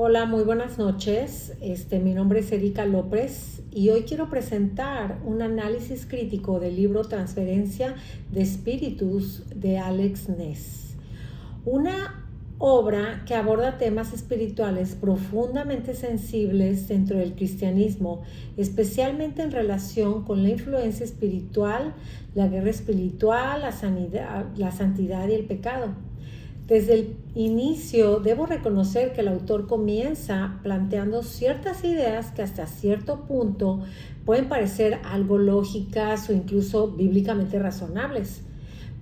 Hola, muy buenas noches. Mi nombre es Erika López y hoy quiero presentar un análisis crítico del libro Transferencia de Espíritus de Alex Ness. Una obra que aborda temas espirituales profundamente sensibles dentro del cristianismo, especialmente en relación con la influencia espiritual, la guerra espiritual, la santidad y el pecado. Desde el inicio debo reconocer que el autor comienza planteando ciertas ideas que hasta cierto punto pueden parecer algo lógicas o incluso bíblicamente razonables.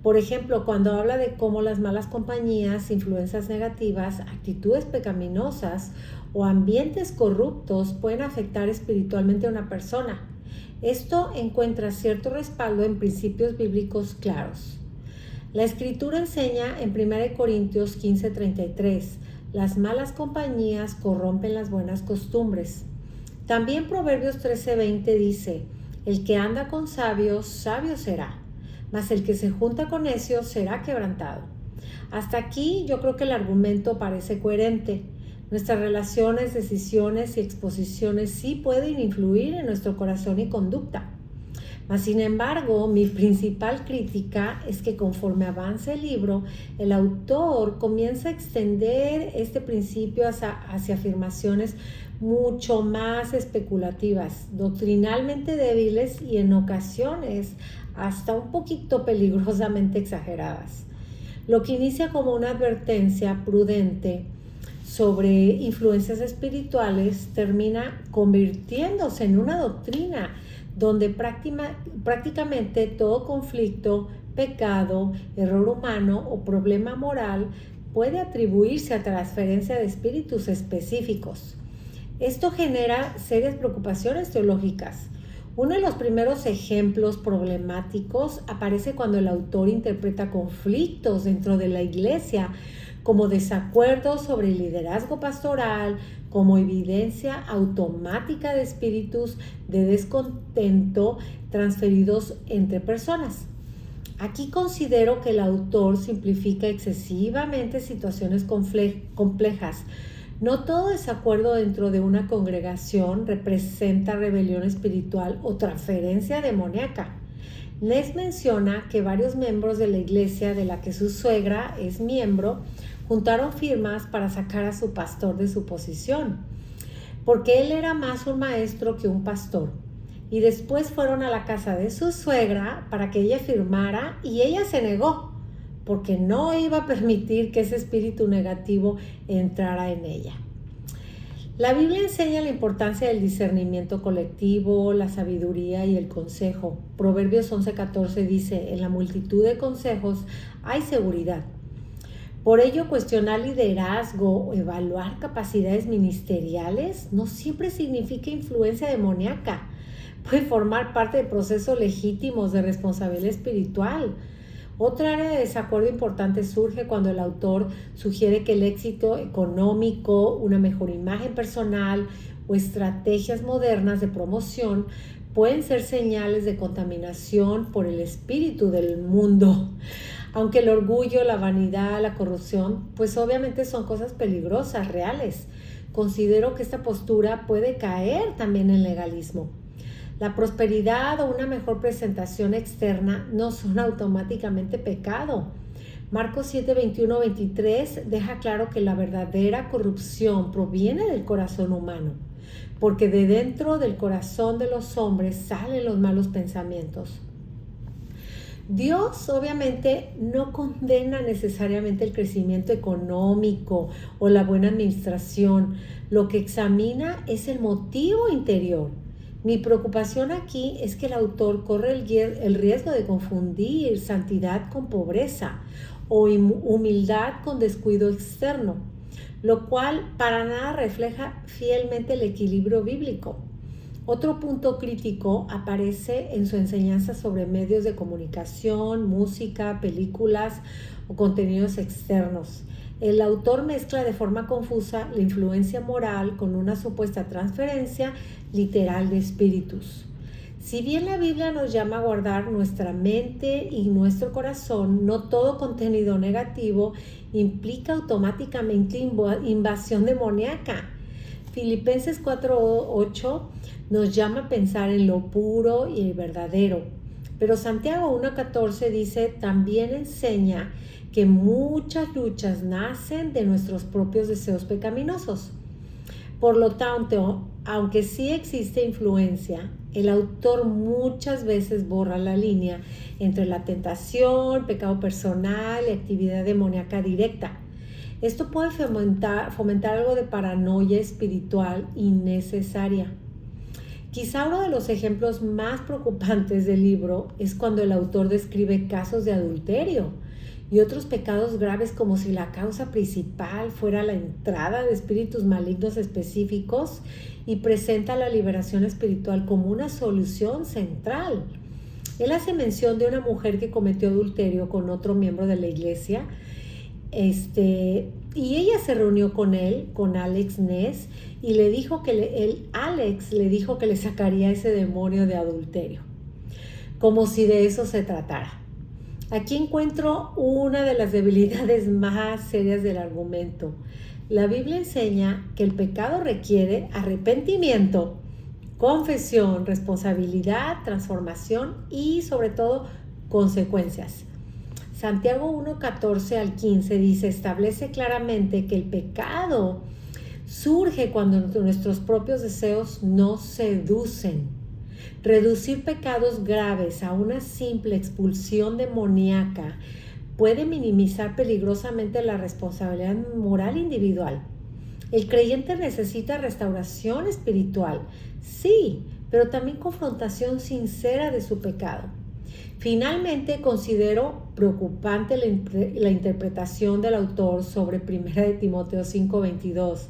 Por ejemplo, cuando habla de cómo las malas compañías, influencias negativas, actitudes pecaminosas o ambientes corruptos pueden afectar espiritualmente a una persona. Esto encuentra cierto respaldo en principios bíblicos claros. La Escritura enseña en 1 Corintios 15:33, las malas compañías corrompen las buenas costumbres. También Proverbios 13:20 dice, el que anda con sabios, sabio será, mas el que se junta con necios será quebrantado. Hasta aquí yo creo que el argumento parece coherente. Nuestras relaciones, decisiones y exposiciones sí pueden influir en nuestro corazón y conducta. Mas, sin embargo, mi principal crítica es que conforme avanza el libro, el autor comienza a extender este principio hacia afirmaciones mucho más especulativas, doctrinalmente débiles y en ocasiones hasta un poquito peligrosamente exageradas. Lo que inicia como una advertencia prudente sobre influencias espirituales termina convirtiéndose en una doctrina donde prácticamente todo conflicto, pecado, error humano o problema moral puede atribuirse a transferencia de espíritus específicos. Esto genera serias preocupaciones teológicas. Uno de los primeros ejemplos problemáticos aparece cuando el autor interpreta conflictos dentro de la iglesia como desacuerdos sobre el liderazgo pastoral, como evidencia automática de espíritus de descontento transferidos entre personas. Aquí considero que el autor simplifica excesivamente situaciones complejas. No todo desacuerdo dentro de una congregación representa rebelión espiritual o transferencia demoníaca. Ness menciona que varios miembros de la iglesia de la que su suegra es miembro juntaron firmas para sacar a su pastor de su posición, porque él era más un maestro que un pastor. Y después fueron a la casa de su suegra para que ella firmara y ella se negó, porque no iba a permitir que ese espíritu negativo entrara en ella. La Biblia enseña la importancia del discernimiento colectivo, la sabiduría y el consejo. Proverbios 11:14 dice, en la multitud de consejos hay seguridad. Por ello, cuestionar liderazgo o evaluar capacidades ministeriales no siempre significa influencia demoníaca. Puede formar parte de procesos legítimos de responsabilidad espiritual. Otra área de desacuerdo importante surge cuando el autor sugiere que el éxito económico, una mejor imagen personal o estrategias modernas de promoción pueden ser señales de contaminación por el espíritu del mundo. Aunque el orgullo, la vanidad, la corrupción, pues obviamente son cosas peligrosas, reales. Considero que esta postura puede caer también en legalismo. La prosperidad o una mejor presentación externa no son automáticamente pecado. Marcos 7, 21, 23 deja claro que la verdadera corrupción proviene del corazón humano, porque de dentro del corazón de los hombres salen los malos pensamientos. Dios obviamente no condena necesariamente el crecimiento económico o la buena administración. Lo que examina es el motivo interior. Mi preocupación aquí es que el autor corre el riesgo de confundir santidad con pobreza o humildad con descuido externo, lo cual para nada refleja fielmente el equilibrio bíblico. Otro punto crítico aparece en su enseñanza sobre medios de comunicación, música, películas o contenidos externos. El autor mezcla de forma confusa la influencia moral con una supuesta transferencia literal de espíritus. Si bien la Biblia nos llama a guardar nuestra mente y nuestro corazón, no todo contenido negativo implica automáticamente invasión demoníaca. Filipenses 4:8 nos llama a pensar en lo puro y el verdadero. Pero Santiago 1:14 dice, también enseña que muchas luchas nacen de nuestros propios deseos pecaminosos. Por lo tanto, aunque sí existe influencia, el autor muchas veces borra la línea entre la tentación, pecado personal y actividad demoníaca directa. Esto puede fomentar algo de paranoia espiritual innecesaria. Quizá uno de los ejemplos más preocupantes del libro es cuando el autor describe casos de adulterio y otros pecados graves como si la causa principal fuera la entrada de espíritus malignos específicos y presenta la liberación espiritual como una solución central. Él hace mención de una mujer que cometió adulterio con otro miembro de la iglesia, y ella se reunió con él, con Alex Ness, y le dijo Alex le dijo que le sacaría ese demonio de adulterio, como si de eso se tratara. Aquí encuentro una de las debilidades más serias del argumento. La Biblia enseña que el pecado requiere arrepentimiento, confesión, responsabilidad, transformación y sobre todo consecuencias. Santiago 1:14 al 15 dice, establece claramente que el pecado surge cuando nuestros propios deseos nos seducen. Reducir pecados graves a una simple expulsión demoníaca puede minimizar peligrosamente la responsabilidad moral individual. El creyente necesita restauración espiritual, sí, pero también confrontación sincera de su pecado. Finalmente, considero preocupante la interpretación del autor sobre 1 Timoteo 5:22,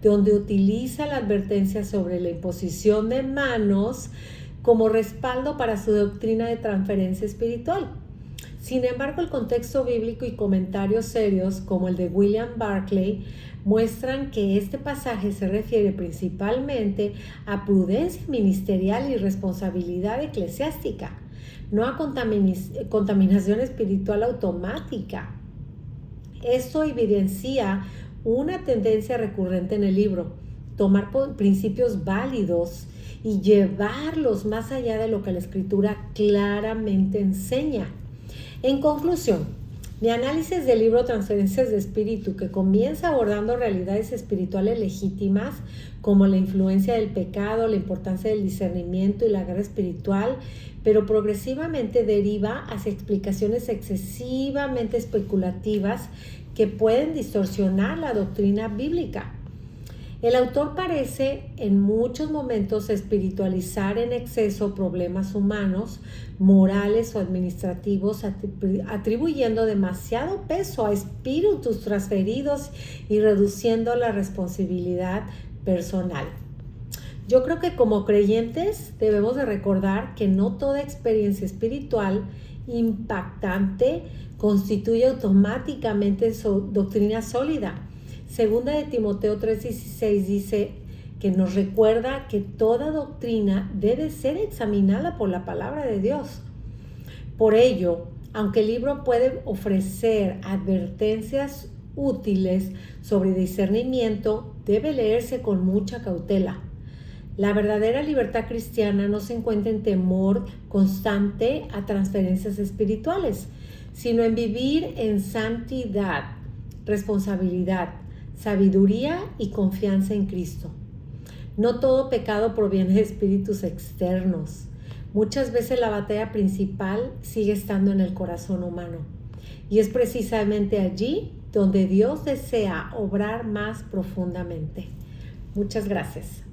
donde utiliza la advertencia sobre la imposición de manos como respaldo para su doctrina de transferencia espiritual. Sin embargo, el contexto bíblico y comentarios serios como el de William Barclay muestran que este pasaje se refiere principalmente a prudencia ministerial y responsabilidad eclesiástica, no a contaminación espiritual automática. Esto evidencia una tendencia recurrente en el libro, tomar principios válidos y llevarlos más allá de lo que la Escritura claramente enseña. En conclusión, mi análisis del libro Transferencias de Espíritu, que comienza abordando realidades espirituales legítimas como la influencia del pecado, la importancia del discernimiento y la guerra espiritual, pero progresivamente deriva hacia explicaciones excesivamente especulativas que pueden distorsionar la doctrina bíblica. El autor parece en muchos momentos espiritualizar en exceso problemas humanos, morales o administrativos, atribuyendo demasiado peso a espíritus transferidos y reduciendo la responsabilidad personal. Yo creo que como creyentes debemos de recordar que no toda experiencia espiritual impactante constituye automáticamente doctrina sólida. Segunda de Timoteo 3:16 dice que nos recuerda que toda doctrina debe ser examinada por la palabra de Dios. Por ello, aunque el libro puede ofrecer advertencias útiles sobre discernimiento, debe leerse con mucha cautela. La verdadera libertad cristiana no se encuentra en temor constante a transferencias espirituales, sino en vivir en santidad, responsabilidad, sabiduría y confianza en Cristo. No todo pecado proviene de espíritus externos. Muchas veces la batalla principal sigue estando en el corazón humano. Y es precisamente allí donde Dios desea obrar más profundamente. Muchas gracias.